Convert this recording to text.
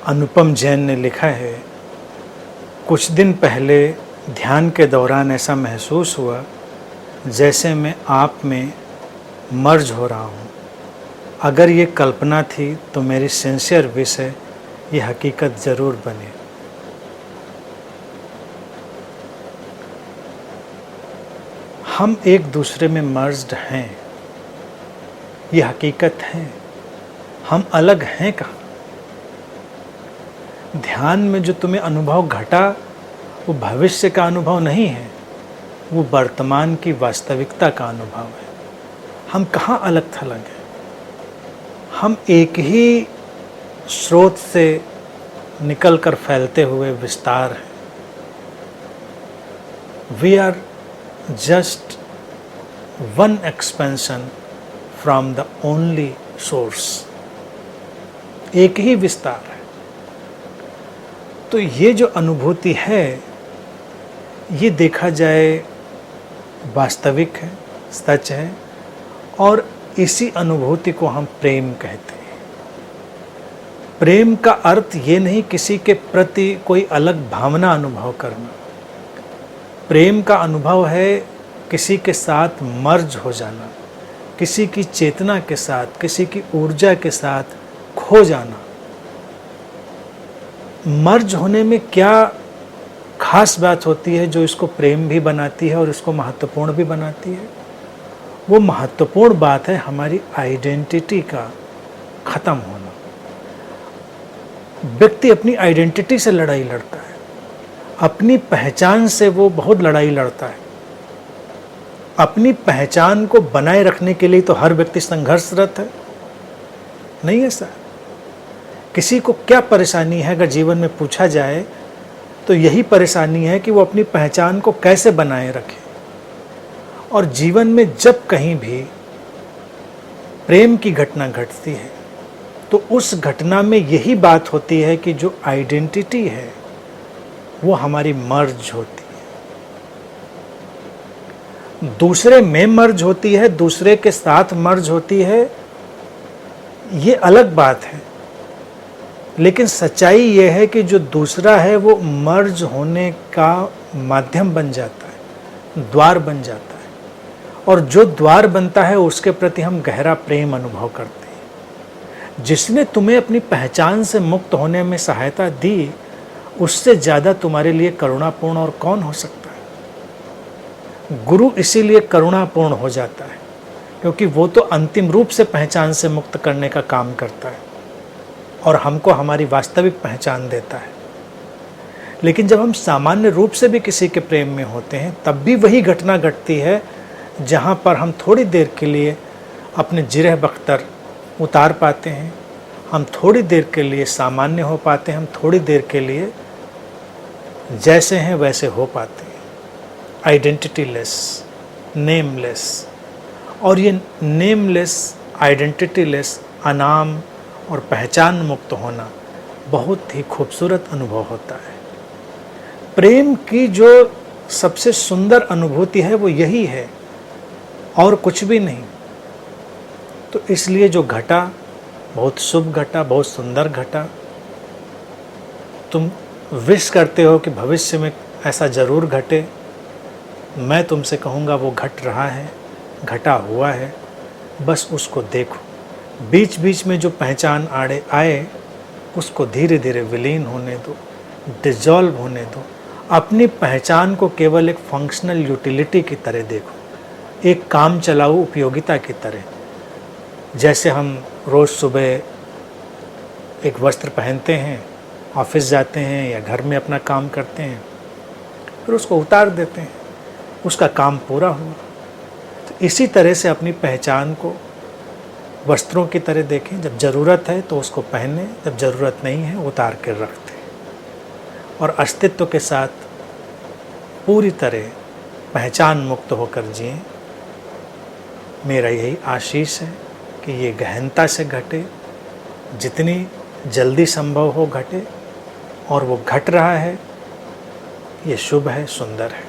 अनुपम जैन ने लिखा है, कुछ दिन पहले ध्यान के दौरान ऐसा महसूस हुआ जैसे मैं आप में मर्ज हो रहा हूँ। अगर ये कल्पना थी तो मेरी सिंसियर विश है ये हकीकत ज़रूर बने। हम एक दूसरे में मर्ज्ड हैं, ये हकीकत है। हम अलग हैं कहाँ? ध्यान में जो तुम्हें अनुभव घटा वो भविष्य का अनुभव नहीं है, वो वर्तमान की वास्तविकता का अनुभव है। हम कहाँ अलग थलग हैं? हम एक ही स्रोत से निकलकर फैलते हुए विस्तार हैं। We are just one expansion from the only source. एक ही विस्तार है। तो ये जो अनुभूति है, ये देखा जाए वास्तविक है, सच है, और इसी अनुभूति को हम प्रेम कहते हैं। प्रेम का अर्थ ये नहीं किसी के प्रति कोई अलग भावना अनुभव करना। प्रेम का अनुभव है किसी के साथ मर्ज हो जाना, किसी की चेतना के साथ, किसी की ऊर्जा के साथ खो जाना। मर्ज होने में क्या खास बात होती है जो इसको प्रेम भी बनाती है और इसको महत्वपूर्ण भी बनाती है? वो महत्वपूर्ण बात है हमारी आइडेंटिटी का खत्म होना। व्यक्ति अपनी आइडेंटिटी से लड़ाई लड़ता है, अपनी पहचान से वो बहुत लड़ाई लड़ता है। अपनी पहचान को बनाए रखने के लिए तो हर व्यक्ति संघर्षरत है, नहीं है सर? किसी को क्या परेशानी है अगर जीवन में पूछा जाए तो यही परेशानी है कि वो अपनी पहचान को कैसे बनाए रखे। और जीवन में जब कहीं भी प्रेम की घटना घटती है तो उस घटना में यही बात होती है कि जो आइडेंटिटी है वो हमारी मर्ज होती है, दूसरे में मर्ज होती है, दूसरे के साथ मर्ज होती है, ये अलग बात है। लेकिन सच्चाई ये है कि जो दूसरा है वो मर्ज होने का माध्यम बन जाता है, द्वार बन जाता है, और जो द्वार बनता है उसके प्रति हम गहरा प्रेम अनुभव करते हैं। जिसने तुम्हें अपनी पहचान से मुक्त होने में सहायता दी, उससे ज़्यादा तुम्हारे लिए करुणापूर्ण और कौन हो सकता है? गुरु इसीलिए करुणापूर्ण हो जाता है क्योंकि वो तो अंतिम रूप से पहचान से मुक्त करने का काम करता है और हमको हमारी वास्तविक पहचान देता है। लेकिन जब हम सामान्य रूप से भी किसी के प्रेम में होते हैं तब भी वही घटना घटती है जहाँ पर हम थोड़ी देर के लिए अपने जिरह बख्तर उतार पाते हैं, हम थोड़ी देर के लिए सामान्य हो पाते हैं, हम थोड़ी देर के लिए जैसे हैं वैसे हो पाते हैं, आइडेंटिटी लेस, नेमलेस। और ये नेमलेस, आइडेंटिटी लेस, अनाम और पहचान मुक्त होना बहुत ही खूबसूरत अनुभव होता है। प्रेम की जो सबसे सुंदर अनुभूति है वो यही है और कुछ भी नहीं। तो इसलिए जो घटा बहुत शुभ घटा, बहुत सुंदर घटा। तुम विश करते हो कि भविष्य में ऐसा ज़रूर घटे। मैं तुमसे कहूँगा वो घट रहा है, घटा हुआ है, बस उसको देखो। बीच बीच में जो पहचान आड़े आए उसको धीरे धीरे विलीन होने दो, डिजॉल्व होने दो। अपनी पहचान को केवल एक फंक्शनल यूटिलिटी की तरह देखो, एक काम चलाऊ उपयोगिता की तरह। जैसे हम रोज़ सुबह एक वस्त्र पहनते हैं, ऑफिस जाते हैं या घर में अपना काम करते हैं, फिर उसको उतार देते हैं, उसका काम पूरा हुआ। तो इसी तरह से अपनी पहचान को वस्त्रों की तरह देखें। जब ज़रूरत है तो उसको पहने, जब ज़रूरत नहीं है उतार कर रख दें और अस्तित्व के साथ पूरी तरह पहचान मुक्त होकर जिएं। मेरा यही आशीष है कि ये गहनता से घटे, जितनी जल्दी संभव हो घटे, और वो घट रहा है, ये शुभ है, सुंदर है।